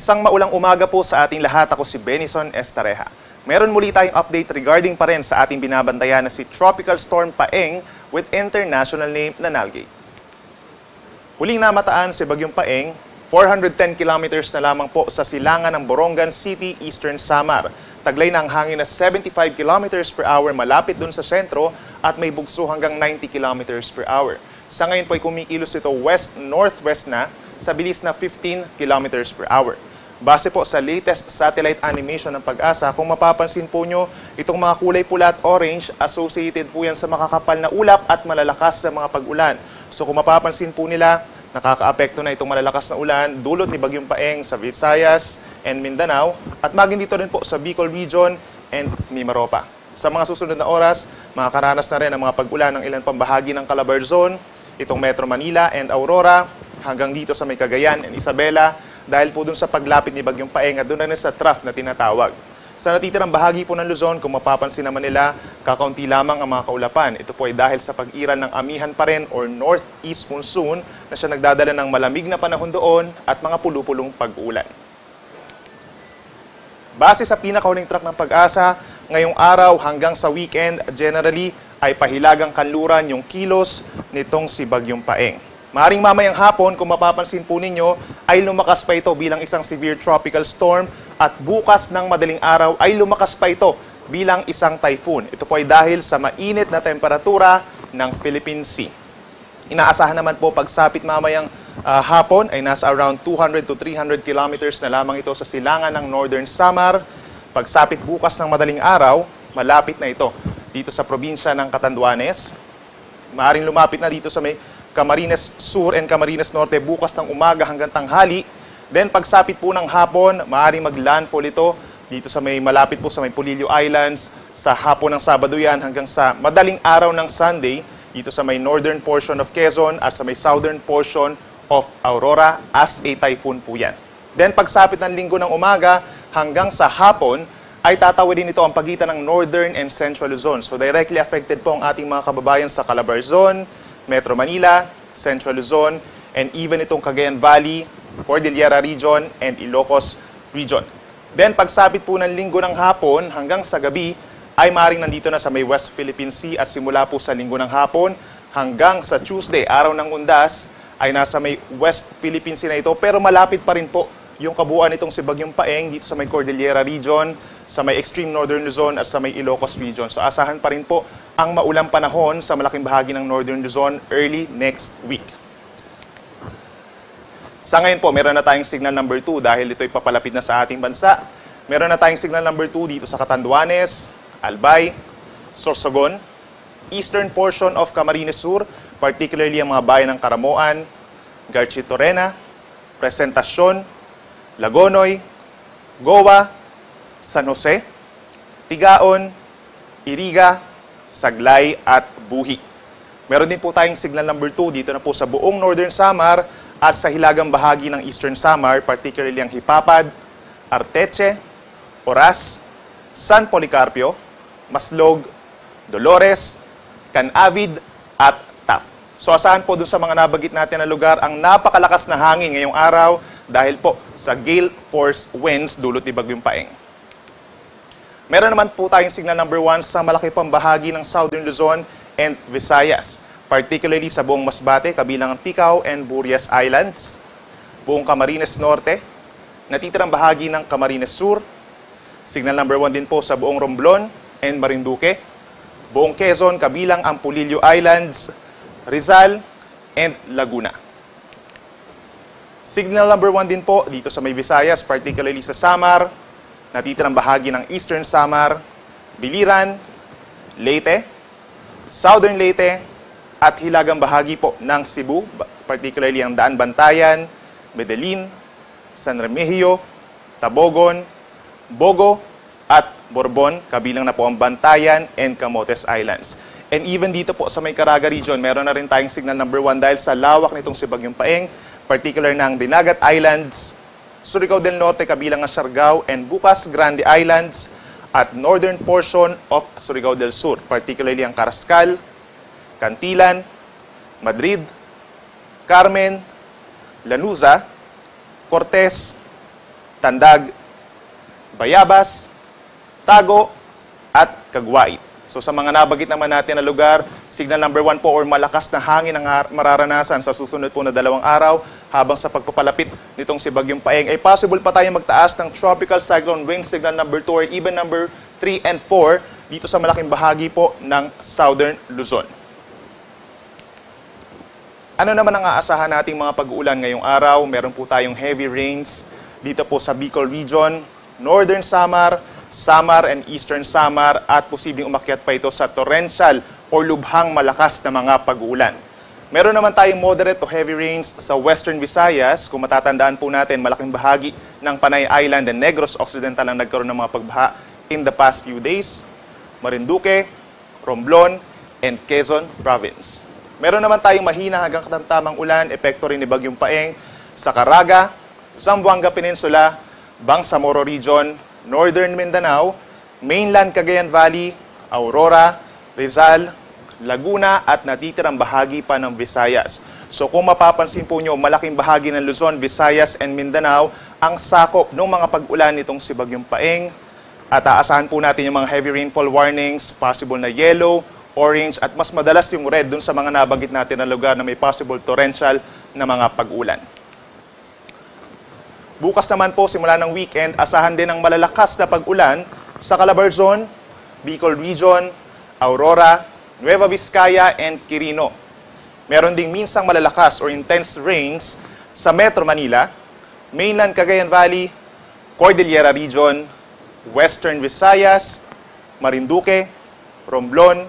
Isang maulang umaga po sa ating lahat. Ako si Benison Estareja. Meron muli tayong update regarding pa rin sa ating binabantayan na si Tropical Storm Paeng with international name na Nalgae. Huling namataan si Bagyong Paeng, 410 kilometers na lamang po sa silangan ng Borongan City, Eastern Samar. Taglay na ang hangin na 75 kilometers per hour malapit dun sa sentro at may bugso hanggang 90 kilometers per hour. Sa ngayon po ay kumikilos ito west-northwest na sa bilis na 15 kilometers per hour. Base po sa latest satellite animation ng Pag-asa, kung mapapansin po nyo, itong mga kulay pula at orange, associated po yan sa makakapal na ulap at malalakas na mga pag-ulan. So kung mapapansin po nila, nakakaapekto na itong malalakas na ulan dulot ni Bagyong Paeng sa Visayas and Mindanao at maging dito rin po sa Bicol Region and Mimaropa. Sa mga susunod na oras, makakaranas na rin ang mga pag-ulan ng ilan pang bahagi ng Calabarzon, itong Metro Manila and Aurora, hanggang dito sa may Cagayan and Isabela dahil po dun sa paglapit ni Bagyong Paeng at dun na rin sa trough na tinatawag. Sa natitirang bahagi po ng Luzon, kung mapapansin naman nila, kakaunti lamang ang mga kaulapan. Ito po ay dahil sa pag-iral ng amihan pa rin or northeast monsoon na siya nagdadala ng malamig na panahon doon at mga pulupulong pag-ulan. Base sa pinakahuling track ng Pag-asa, ngayong araw hanggang sa weekend, generally ay pahilagang kanluran yung kilos nitong si Bagyong Paeng. Maring mamayang hapon, kung mapapansin po ninyo, ay lumakas pa ito bilang isang severe tropical storm at bukas ng madaling araw ay lumakas pa ito bilang isang typhoon. Ito po ay dahil sa mainit na temperatura ng Philippine Sea. Inaasahan naman po pagsapit mamayang hapon ay nasa around 200 to 300 kilometers na lamang ito sa silangan ng Northern Samar. Pagsapit bukas ng madaling araw, malapit na ito dito sa probinsya ng Catanduanes. Maaring lumapit na dito sa may Camarines Sur and Camarines Norte bukas ng umaga hanggang tanghali. Then pagsapit po ng hapon, maaaring mag-landfall ito dito sa may malapit po sa may Polillo Islands sa hapon ng Sabado yan hanggang sa madaling araw ng Sunday dito sa may northern portion of Quezon at sa may southern portion of Aurora as a typhoon po yan. Then pagsapit ng Linggo ng umaga hanggang sa hapon ay tatawidin ito ang pagitan ng Northern and Central Luzon. So directly affected po ang ating mga kababayan sa Calabarzon, Metro Manila, Central Luzon, and even itong Cagayan Valley, Cordillera Region, and Ilocos Region. Then, pagsapit po ng Linggo ng hapon hanggang sa gabi, ay maaaring nandito na sa may West Philippine Sea at simula po sa Linggo ng hapon hanggang sa Tuesday, araw ng Undas, ay nasa may West Philippine Sea na ito. Pero malapit pa rin po yung kabuuan nitong si Bagyong Paeng dito sa may Cordillera Region, sa may Extreme Northern Luzon at sa may Ilocos Region. So, asahan pa rin po ang maulang panahon sa malaking bahagi ng Northern Luzon early next week. Sa ngayon po, meron na tayong signal number 2 dahil ito'y papalapit na sa ating bansa. Meron na tayong signal number 2 dito sa Catanduanes, Albay, Sorsogon, eastern portion of Camarines Sur, particularly ang mga bayan ng Caramoan, Garchitorena, Presentacion, Lagonoy, Goa, San Jose, Tigaon, Iriga, Saglay at Buhi. Meron din po tayong signal number 2 dito na po sa buong Northern Samar at sa hilagang bahagi ng Eastern Samar, particularly ang Hipapad, Arteche, Oras, San Policarpio, Maslog, Dolores, Canavid at Taft. So asahan po dun sa mga nabanggit natin na lugar ang napakalakas na hangin ngayong araw dahil po sa gale force winds dulot ni Bagyong Paeng. Meron naman po tayong signal number 1 sa malaki pang bahagi ng Southern Luzon and Visayas, particularly sa buong Masbate, kabilang ang Ticao and Burias Islands, buong Camarines Norte, natitirang bahagi ng Camarines Sur, signal number 1 din po sa buong Romblon and Marinduque, buong Quezon, kabilang ang Polillo Islands, Rizal, and Laguna. Signal number 1 din po dito sa may Visayas, particularly sa Samar, natitirang bahagi ng Eastern Samar, Biliran, Leyte, Southern Leyte, at hilagang bahagi po ng Cebu, particularly ang Daan Bantayan, Medellin, San Remigio, Tabogon, Bogo, at Borbon, kabilang na po ang Bantayan and Camotes Islands. And even dito po sa may Caraga Region, meron na rin tayong signal number 1 dahil sa lawak nitong si Bagyong Paeng, particular ng Dinagat Islands, Surigao del Norte, kabilang ang Siargao and Bukas Grande Islands, at northern portion of Surigao del Sur, particularly ang Carrascal, Cantilan, Madrid, Carmen, Lanuza, Cortez, Tandag, Bayabas, Tago, at Caguait. So sa mga nabanggit naman natin na lugar, signal number 1 po or malakas na hangin ang mararanasan sa susunod po na 2 araw habang sa pagpapalapit nitong si Bagyong Paeng ay possible pa tayong magtaas ng tropical cyclone wind signal number 2 or even number 3 and 4 dito sa malaking bahagi po ng southern Luzon. Ano naman ang aasahan nating mga pag-uulan ngayong araw? Meron po tayong heavy rains dito po sa Bicol Region, Northern Samar, Samar and Eastern Samar at posibleng umakyat pa ito sa torrential o lubhang malakas na mga pag-uulan. Meron naman tayong moderate to heavy rains sa Western Visayas. Kung matatandaan po natin, malaking bahagi ng Panay Island and Negros Occidental ang nagkaroon ng mga pagbaha in the past few days. Marinduque, Romblon, and Quezon Province. Meron naman tayong mahina hanggang katamtamang ulan, epekto rin ni Bagyong Paeng sa Caraga, Zamboanga Peninsula, Bangsamoro Region, Northern Mindanao, Mainland Cagayan Valley, Aurora, Rizal, Laguna at natitirang bahagi pa ng Visayas. So kung mapapansin po nyo, malaking bahagi ng Luzon, Visayas and Mindanao ang sakop ng mga pag-ulan nitong si Bagyong Paeng. At aasahan po natin yung mga heavy rainfall warnings, possible na yellow, orange at mas madalas yung red dun sa mga nabanggit natin na lugar na may possible torrential na mga pag-ulan. Bukas naman po, simula ng weekend, asahan din ang malalakas na pag-ulan sa Calabarzon, Bicol Region, Aurora, Nueva Vizcaya, and Quirino. Meron ding minsang malalakas or intense rains sa Metro Manila, Mainland Cagayan Valley, Cordillera Region, Western Visayas, Marinduque, Romblon,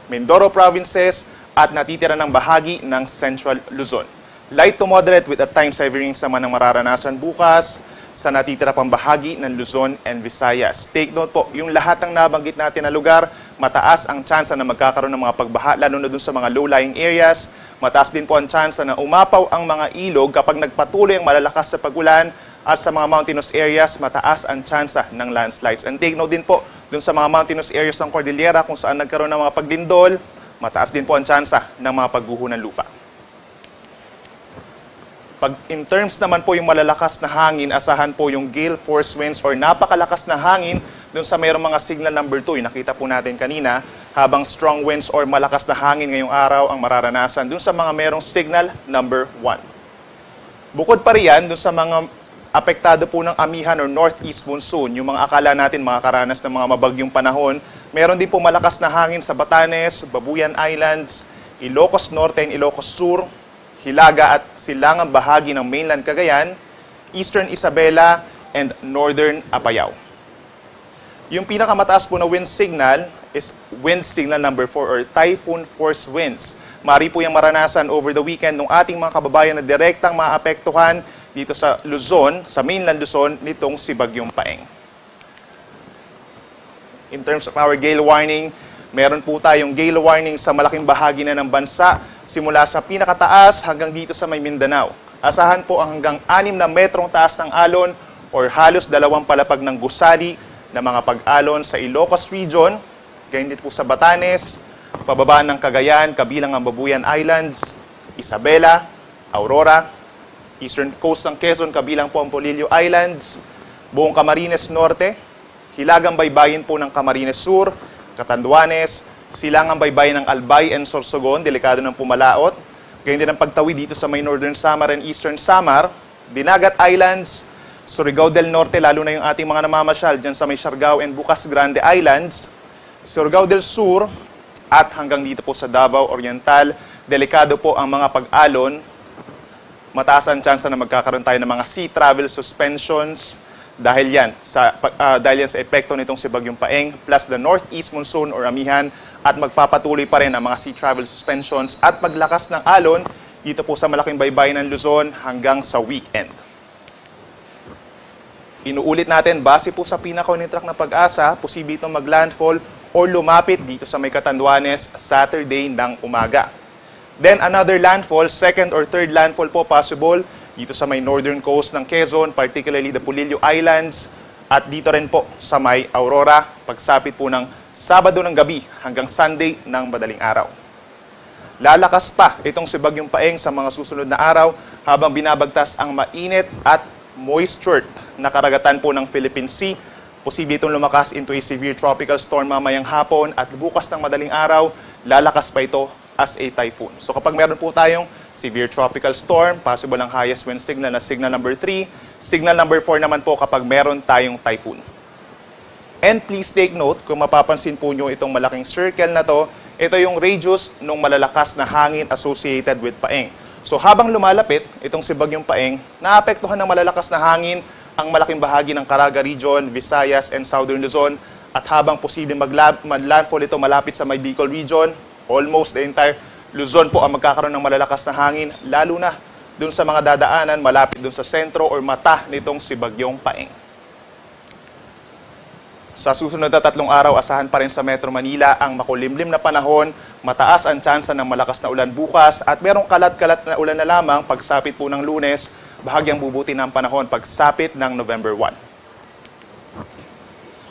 Mindoro Provinces, at natitira ng bahagi ng Central Luzon. Light to moderate with at times heavy rains naman ang mararanasan bukas sa natitira pang bahagi ng Luzon and Visayas. Take note po, yung lahat ng nabanggit natin na lugar, mataas ang tsansa na magkakaroon ng mga pagbaha, lalo na dun sa mga low-lying areas. Mataas din po ang tsansa na umapaw ang mga ilog kapag nagpatuloy ang malalakas sa pag-ulan, at sa mga mountainous areas, mataas ang tsansa ng landslides. And take note din po, dun sa mga mountainous areas ng Cordillera kung saan nagkaroon ng mga paglindol, mataas din po ang tsansa ng mga pagguho ng lupa. Pag in terms naman po yung malalakas na hangin, asahan po yung gale force winds or napakalakas na hangin dun sa mayroong mga signal number 2. Nakita po natin kanina, habang strong winds or malakas na hangin ngayong araw ang mararanasan dun sa mga mayroong signal number 1. Bukod pa riyan, dun sa mga apektado po ng amihan or northeast monsoon, yung mga akala natin makakaranas ng mga mabagyong panahon, meron din po malakas na hangin sa Batanes, Babuyan Islands, Ilocos Norte and Ilocos Sur, Hilaga at silangang bahagi ng mainland Cagayan, Eastern Isabela, and Northern Apayao. Yung pinakamataas po na wind signal is wind signal number 4 or typhoon force winds. Mari po yung maranasan over the weekend ng ating mga kababayan na direktang maapektuhan dito sa Luzon, sa mainland Luzon, nitong si Bagyong Paeng. In terms of our gale warning, meron po tayong gale warning sa malaking bahagi na ng bansa, simula sa pinakataas hanggang dito sa may Mindanao. Asahan po ang hanggang 6 na metrong taas ng alon or halos 2 palapag ng gusali na mga pag-alon sa Ilocos Region, ganyan din po sa Batanes, pababa ng Cagayan, kabilang ang Babuyan Islands, Isabela, Aurora, eastern coast ng Quezon, kabilang po ang Polillo Islands, buong Camarines Norte, hilagang baybayin po ng Camarines Sur, Catanduanes, silangang baybayin ng Albay and Sorsogon, delikado ng pumalaot. Ganyan din ang pagtawid dito sa may Northern Samar and Eastern Samar, Dinagat Islands, Surigao del Norte, lalo na yung ating mga namamasyal dyan sa may Siargao and Bukas Grande Islands, Surigao del Sur, at hanggang dito po sa Davao Oriental, delikado po ang mga pag-alon. Mataas ang tsansa na magkakaroon tayo ng mga sea travel suspensions, dahil yan sa epekto nitong si Bagyong Paeng plus the northeast monsoon or amihan, at magpapatuloy pa rin ang mga sea travel suspensions at paglakas ng alon dito po sa malaking baybayin ng Luzon hanggang sa weekend. Inuulit natin, base po sa pinakaunang track na pag-asa, posible itong maglandfall or lumapit dito sa may Catanduanes Saturday ng umaga. Then another landfall, second or third landfall po possible dito sa may northern coast ng Quezon, particularly the Polillo Islands, at dito rin po sa may Aurora, pagsapit po ng Sabado ng gabi hanggang Sunday ng madaling araw. Lalakas pa itong si Bagyong Paeng sa mga susunod na araw habang binabagtas ang mainit at moisture na karagatan po ng Philippine Sea. Posible itong lumakas into a severe tropical storm mamayang hapon at bukas ng madaling araw, lalakas pa ito as a typhoon. So kapag meron po tayong severe tropical storm, possible ang highest wind signal na signal number 3. Signal number 4 naman po kapag meron tayong typhoon. And please take note, kung mapapansin po nyo itong malaking circle na to, ito yung radius ng malalakas na hangin associated with Paeng. So habang lumalapit, itong si Bagyong Paeng, naapektuhan ng malalakas na hangin ang malaking bahagi ng Caraga Region, Visayas, and Southern Luzon. At habang posibleng mag-landfall ito malapit sa may Bicol Region, almost the entire Luzon po ang magkakaroon ng malalakas na hangin, lalo na dun sa mga dadaanan malapit dun sa sentro or mata nitong si Bagyong Paeng. Sa susunod na 3 araw, asahan pa rin sa Metro Manila ang makulimlim na panahon, mataas ang tsansa ng malakas na ulan bukas at merong kalat-kalat na ulan na lamang pagsapit po ng Lunes, bahagyang bubuti ng panahon pagsapit ng November 1.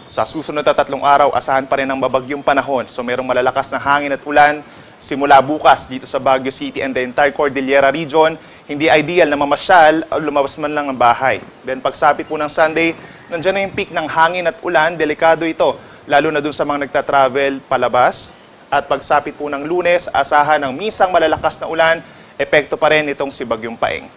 Sa susunod na 3 araw, asahan pa rin ang mabagyong panahon. So merong malalakas na hangin at ulan simula bukas dito sa Baguio City and the entire Cordillera Region. Hindi ideal na mamasyal o lumabas man lang ng bahay. Then pagsapit po ng Sunday, nandiyan na yung peak ng hangin at ulan, delikado ito, lalo na dun sa mga nagta-travel palabas. At pagsapit po ng Lunes, asahan ng misang malalakas na ulan, epekto pa rin itong si Bagyong Paeng.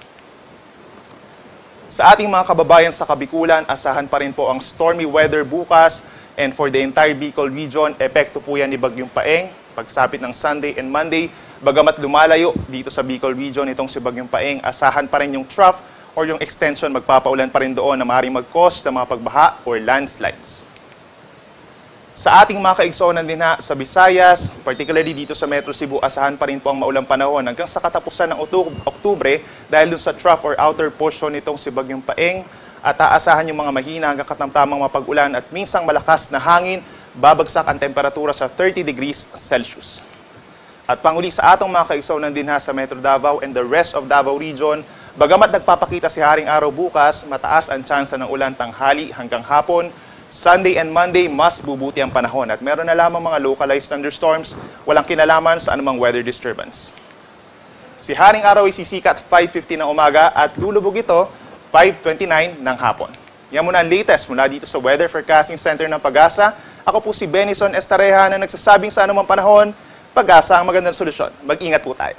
Sa ating mga kababayan sa Kabikulan, asahan pa rin po ang stormy weather bukas, and for the entire Bicol Region, epekto po yan ni Bagyong Paeng. Pagsapit ng Sunday and Monday, bagamat lumalayo dito sa Bicol Region itong si Bagyong Paeng, asahan pa rin yung trough or yung extension, magpapaulan pa rin doon na maaaring mag-cause ng mga pagbaha or landslides. Sa ating mga kaigsonan din sa Visayas, particularly dito sa Metro Cebu, asahan pa rin po ang maulang panahon hanggang sa katapusan ng Oktubre dahil dun sa trough or outer portion nitong si Bagyong Paeng, at aasahan yung mga mahina hanggang katamtamang mapag-ulan at minsang malakas na hangin, babagsak ang temperatura sa 30 degrees Celsius. At panguli sa atong mga kaigsonan din sa Metro Davao and the rest of Davao Region, bagamat nagpapakita si Haring Araw bukas, mataas ang tsansa ng ulan tanghali hanggang hapon. Sunday and Monday, mas bubuti ang panahon at meron na lamang mga localized thunderstorms, walang kinalaman sa anumang weather disturbance. Si Haring Araw ay sisikat 5:50 ng umaga at lulubog ito 5:29 ng hapon. Yan muna ang latest mula dito sa Weather Forecasting Center ng Pag-asa. Ako po si Benison Estareja na nagsasabing sa anumang panahon, Pag-asa ang magandang solusyon. Mag-ingat po tayo.